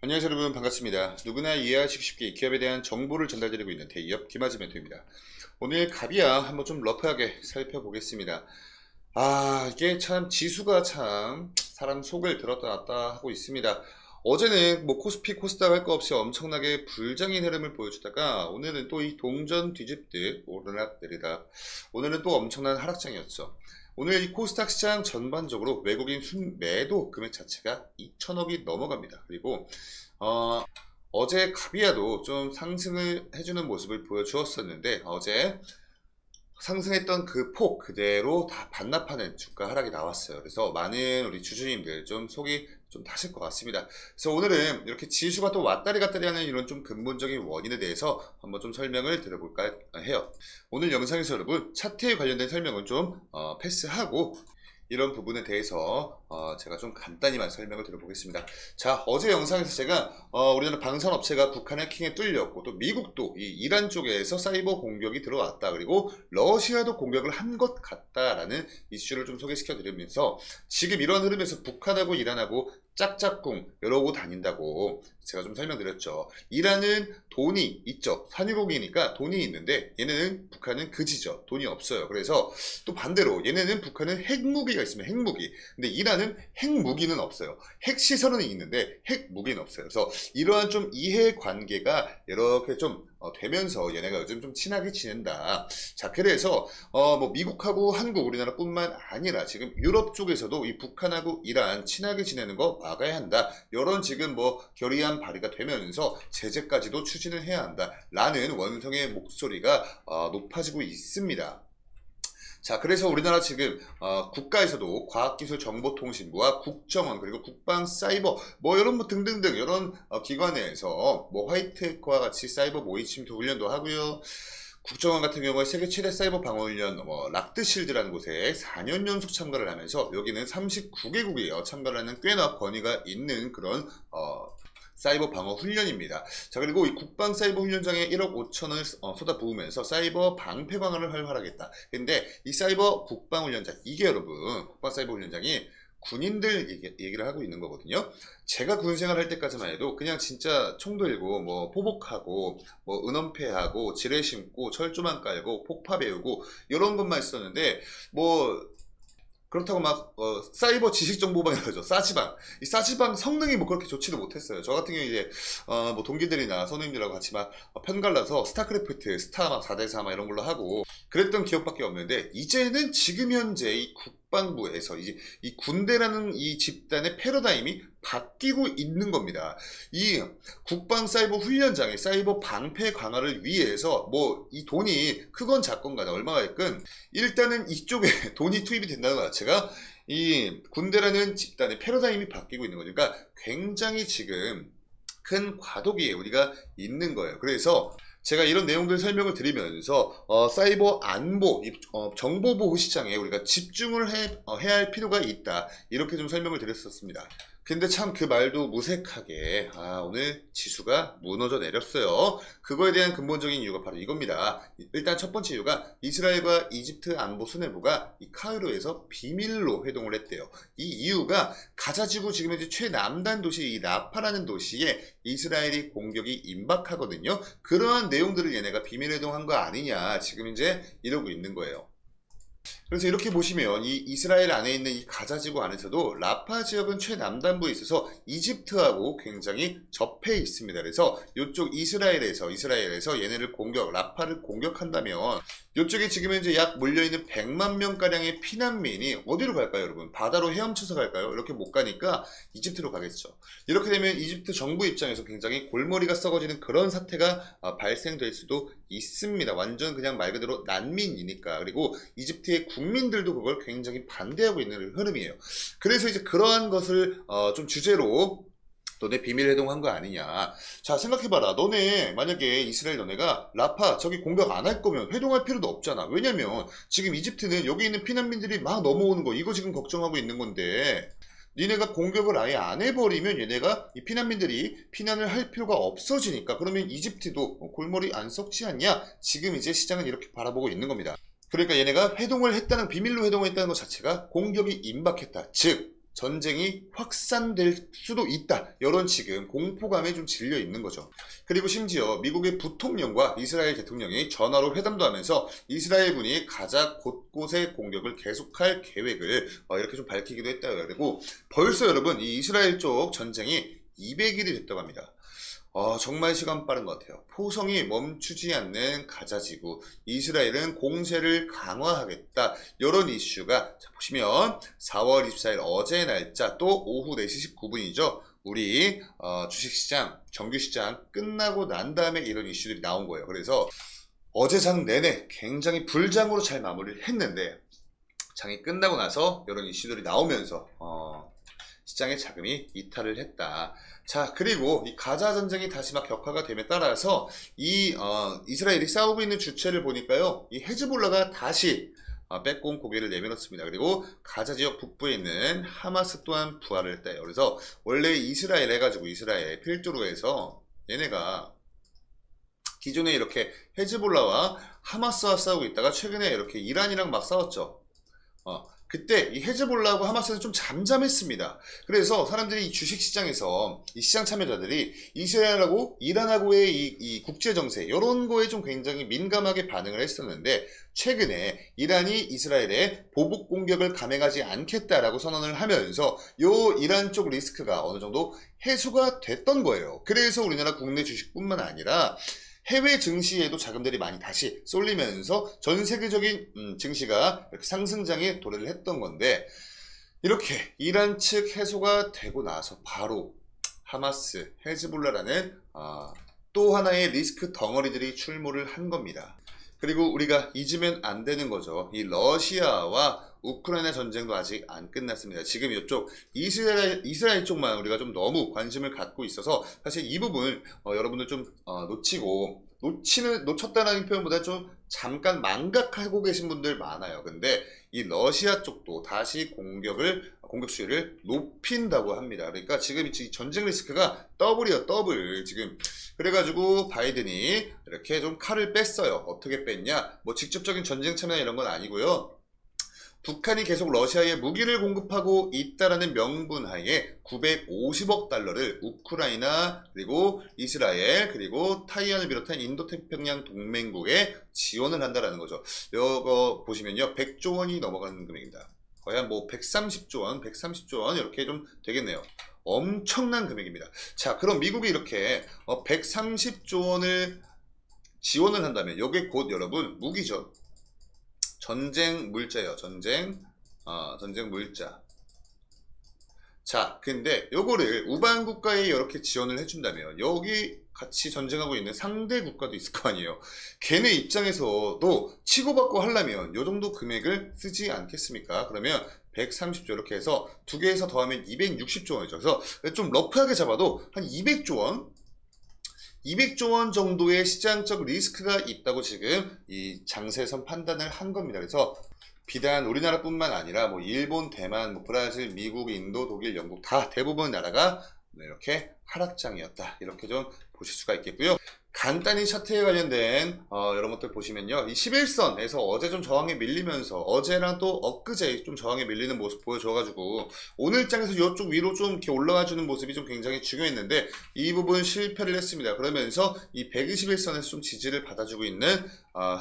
안녕하세요 여러분, 반갑습니다. 누구나 이해하시기 쉽게 기업에 대한 정보를 전달드리고 있는 대기업 김아지 멘토입니다. 오늘 갑이야 한번 좀 러프하게 살펴보겠습니다. 이게 참 지수가 참 사람 속을 들었다 놨다 하고 있습니다. 어제는 뭐 코스피 코스닥 할 거 없이 엄청나게 불장인 흐름을 보여주다가 오늘은 또 이 동전 뒤집듯 오르락 내리락, 오늘은 또 엄청난 하락장이었죠. 오늘 이 코스닥 시장 전반적으로 외국인 순매도 금액 자체가 2천억이 넘어갑니다. 그리고 어제 가비아도 좀 상승을 해주는 모습을 보여주었었는데, 어제 상승했던 그 폭 그대로 다 반납하는 주가 하락이 나왔어요. 그래서 많은 우리 주주님들 좀 속이 좀 타실 것 같습니다. 그래서 오늘은 이렇게 지수가 또 왔다리 갔다리 하는 이런 좀 근본적인 원인에 대해서 한번 좀 설명을 드려볼까 해요. 오늘 영상에서 여러분 차트에 관련된 설명은 좀 패스하고 이런 부분에 대해서 제가 좀 간단히만 설명을 드려보겠습니다. 자, 어제 영상에서 제가 우리나라 방산업체가 북한 해킹에 뚫렸고, 또 미국도 이 이란 쪽에서 사이버 공격이 들어왔다, 그리고 러시아도 공격을 한 것 같다라는 이슈를 좀 소개시켜 드리면서, 지금 이런 흐름에서 북한하고 이란하고 짝짝꿍 이러고 다닌다고 제가 좀 설명드렸죠. 이란은 돈이 있죠. 산유국이니까 돈이 있는데, 얘네는 북한은 그지죠. 돈이 없어요. 그래서 또 반대로 얘네는 북한은 핵무기가 있으면 핵무기, 근데 이란은 핵무기는 없어요. 핵시설은 있는데 핵무기는 없어요. 그래서 이러한 좀 이해관계가 이렇게 좀 되면서 얘네가 요즘 좀 친하게 지낸다. 자, 그래서 뭐 미국하고 한국, 우리나라뿐만 아니라 지금 유럽 쪽에서도 이 북한하고 이란 친하게 지내는 거 막아야 한다, 이런 지금 뭐 결의안 발의가 되면서 제재까지도 추진을 해야 한다 라는 원성의 목소리가 높아지고 있습니다. 자, 그래서 우리나라 지금 국가에서도 과학기술정보통신부와 국정원, 그리고 국방사이버 뭐 이런 뭐 등등등 이런 기관에서 뭐 화이트과 같이 사이버 모의 침투 훈련도 하고요. 국정원 같은 경우에 세계 최대 사이버 방어훈련 락드실드라는 곳에 4년 연속 참가를 하면서, 여기는 39개국이 참가를 하는 꽤나 권위가 있는 그런 사이버 방어 훈련입니다. 자, 그리고 이 국방 사이버 훈련장에 1억 5천을 쏟아부으면서 사이버 방패 강화를 활발하겠다. 근데 이 사이버 국방 훈련장, 이게 여러분 국방 사이버 훈련장이 군인들 얘기를 하고 있는 거거든요. 제가 군 생활할 때까지만 해도 그냥 진짜 총 들고 뭐 포복하고 뭐 은원패하고 지뢰 심고 철조망 깔고 폭파 배우고 이런 것만 있었는데, 뭐 그렇다고 막 사이버 지식정보방이라고 하죠. 싸지방. 이 싸지방 성능이 뭐 그렇게 좋지도 못했어요. 저 같은 경우에 이제 뭐 동기들이나 선우님들하고 같이 막 편갈라서 스타크래프트, 스타 막 4대4 막 이런 걸로 하고 그랬던 기억밖에 없는데, 이제는 지금 현재 이 국방부에서 이제 이 군대라는 이 집단의 패러다임이 바뀌고 있는 겁니다. 이 국방 사이버 훈련장의 사이버 방패 강화를 위해서 뭐 이 돈이 크건 작건 간에 얼마가 있건 일단은 이쪽에 돈이 투입이 된다는 것 자체가 이 군대라는 집단의 패러다임이 바뀌고 있는 거죠. 그러니까 굉장히 지금 큰 과도기에 우리가 있는 거예요. 그래서 제가 이런 내용들 설명을 드리면서 사이버 안보, 정보보호 시장에 우리가 집중을 해야 할 필요가 있다, 이렇게 좀 설명을 드렸었습니다. 근데 참 그 말도 무색하게 오늘 지수가 무너져 내렸어요. 그거에 대한 근본적인 이유가 바로 이겁니다. 일단 첫 번째 이유가 이스라엘과 이집트 안보 수뇌부가 이 카이로에서 비밀로 회동을 했대요. 이 이유가 가자지구 지금 이제 최남단 도시 이 라파라는 도시에 이스라엘이 공격이 임박하거든요. 그러한 내용들을 얘네가 비밀 회동한 거 아니냐, 지금 이제 이러고 있는 거예요. 그래서 이렇게 보시면 이 이스라엘 안에 있는 이 가자지구 안에서도 라파 지역은 최남단부에 있어서 이집트하고 굉장히 접해 있습니다. 그래서 이쪽 이스라엘에서 얘네를 라파를 공격한다면 이쪽에 지금 현재 약 몰려있는 100만 명가량의 피난민이 어디로 갈까요, 여러분? 바다로 헤엄쳐서 갈까요? 이렇게 못 가니까 이집트로 가겠죠. 이렇게 되면 이집트 정부 입장에서 굉장히 골머리가 썩어지는 그런 사태가 발생될 수도 있습니다. 완전 그냥 말 그대로 난민이니까. 그리고 이집트의 국민들도 그걸 굉장히 반대하고 있는 흐름이에요. 그래서 이제 그러한 것을 좀 주제로 너네 비밀 회동한 거 아니냐. 자, 생각해봐라. 너네 만약에 이스라엘 너네가 라파 저기 공격 안 할 거면 회동할 필요도 없잖아. 왜냐면 지금 이집트는 여기 있는 피난민들이 막 넘어오는 거, 이거 지금 걱정하고 있는 건데, 니네가 공격을 아예 안 해버리면 얘네가 이 피난민들이 피난을 할 필요가 없어지니까, 그러면 이집트도 골머리 안 썩지 않냐. 지금 이제 시장은 이렇게 바라보고 있는 겁니다. 그러니까 얘네가 회동을 했다는, 비밀로 회동을 했다는 것 자체가 공격이 임박했다. 즉 전쟁이 확산될 수도 있다. 이런 지금 공포감에 좀 질려 있는 거죠. 그리고 심지어 미국의 부통령과 이스라엘 대통령이 전화로 회담도 하면서 이스라엘군이 가자 곳곳의 공격을 계속할 계획을 이렇게 좀 밝히기도 했다고 그리고 벌써 여러분 이 이스라엘 쪽 전쟁이 200일이 됐다고 합니다. 정말 시간 빠른 것 같아요. 포성이 멈추지 않는 가자지구, 이스라엘은 공세를 강화하겠다. 이런 이슈가 자, 보시면 4월 24일 어제 날짜 또 오후 4시 19분이죠. 우리 주식시장, 정규시장 끝나고 난 다음에 이런 이슈들이 나온 거예요. 그래서 어제 장 내내 굉장히 불장으로 잘 마무리를 했는데 장이 끝나고 나서 이런 이슈들이 나오면서 시장의 자금이 이탈을 했다. 자, 그리고 이 가자 전쟁이 다시 막 격화가 됨에 따라서 이스라엘이 싸우고 있는 주체를 보니까요, 이 헤즈볼라가 다시 빼꼼 고개를 내밀었습니다. 그리고 가자 지역 북부에 있는 하마스 또한 부활을 했다. 그래서 원래 이스라엘 해가지고 이스라엘 필두로 해서 얘네가 기존에 이렇게 헤즈볼라와 하마스와 싸우고 있다가 최근에 이렇게 이란이랑 막 싸웠죠. 그때 이 헤즈볼라하고 하마스는 좀 잠잠했습니다. 그래서 사람들이 이 주식시장에서 이 시장 참여자들이 이스라엘하고 이란하고의 이 국제정세 이런 거에 좀 굉장히 민감하게 반응을 했었는데 최근에 이란이 이스라엘에 보복 공격을 감행하지 않겠다라고 선언을 하면서 요 이란 쪽 리스크가 어느 정도 해소가 됐던 거예요. 그래서 우리나라 국내 주식뿐만 아니라 해외 증시에도 자금들이 많이 다시 쏠리면서 전 세계적인 증시가 이렇게 상승장에 도래를 했던 건데 이렇게 이란 측 해소가 되고 나서 바로 하마스, 헤즈볼라라는 또 하나의 리스크 덩어리들이 출몰을 한 겁니다. 그리고 우리가 잊으면 안 되는 거죠. 이 러시아와 우크라이나 전쟁도 아직 안 끝났습니다. 지금 이쪽 이스라엘 쪽만 우리가 좀 너무 관심을 갖고 있어서 사실 이 부분을 여러분들 좀 놓쳤다는 표현보다 좀 잠깐 망각하고 계신 분들 많아요. 근데 이 러시아 쪽도 다시 공격 수위를 높인다고 합니다. 그러니까 지금 이 전쟁 리스크가 더블이에요, 더블. 지금 그래가지고 바이든이 이렇게 좀 칼을 뺐어요. 어떻게 뺐냐? 뭐 직접적인 전쟁 참여 이런 건 아니고요. 북한이 계속 러시아에 무기를 공급하고 있다라는 명분 하에 950억 달러를 우크라이나 그리고 이스라엘 그리고 타이완을 비롯한 인도태평양 동맹국에 지원을 한다라는 거죠. 이거 보시면요, 100조 원이 넘어가는 금액입니다. 거의 한 뭐 130조 원 이렇게 좀 되겠네요. 엄청난 금액입니다. 자, 그럼 미국이 이렇게 130조 원을 지원을 한다면 이게 곧 여러분 무기죠. 전쟁 물자예요. 전쟁 물자. 자, 근데 요거를 우방 국가에 이렇게 지원을 해준다면 여기 같이 전쟁하고 있는 상대 국가도 있을 거 아니에요. 걔네 입장에서도 치고받고 하려면 요 정도 금액을 쓰지 않겠습니까? 그러면 130조 이렇게 해서 두 개에서 더하면 260조 원이죠. 그래서 좀 러프하게 잡아도 한 200조 원 200조 원 정도의 시장적 리스크가 있다고 지금 이 장세선 판단을 한 겁니다. 그래서 비단 우리나라뿐만 아니라 뭐 일본, 대만, 뭐 브라질, 미국, 인도, 독일, 영국 다 대부분 나라가 이렇게 하락장이었다. 이렇게 좀 보실 수가 있겠고요. 간단히 차트에 관련된 이런 것들 보시면요. 이 11선에서 어제 좀 저항에 밀리면서 어제랑 또 엊그제 좀 저항에 밀리는 모습 보여줘가지고 오늘 장에서 이쪽 위로 좀 이렇게 올라와주는 모습이 좀 굉장히 중요했는데 이 부분 실패를 했습니다. 그러면서 이 121선에서 좀 지지를 받아주고 있는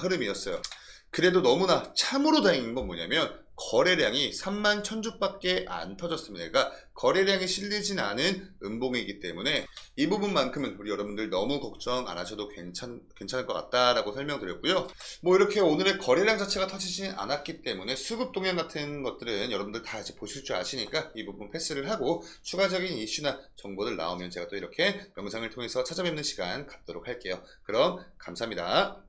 흐름이었어요. 그래도 너무나 참으로 다행인 건 뭐냐면 거래량이 3만 1000주밖에 안 터졌습니다. 그러니까 거래량이 실리진 않은 음봉이기 때문에 이 부분만큼은 우리 여러분들 너무 걱정 안 하셔도 괜찮을 것 같다라고 설명드렸고요. 뭐 이렇게 오늘의 거래량 자체가 터지진 않았기 때문에 수급 동향 같은 것들은 여러분들 다 이제 보실 줄 아시니까 이 부분 패스를 하고 추가적인 이슈나 정보들 나오면 제가 또 이렇게 영상을 통해서 찾아뵙는 시간 갖도록 할게요. 그럼 감사합니다.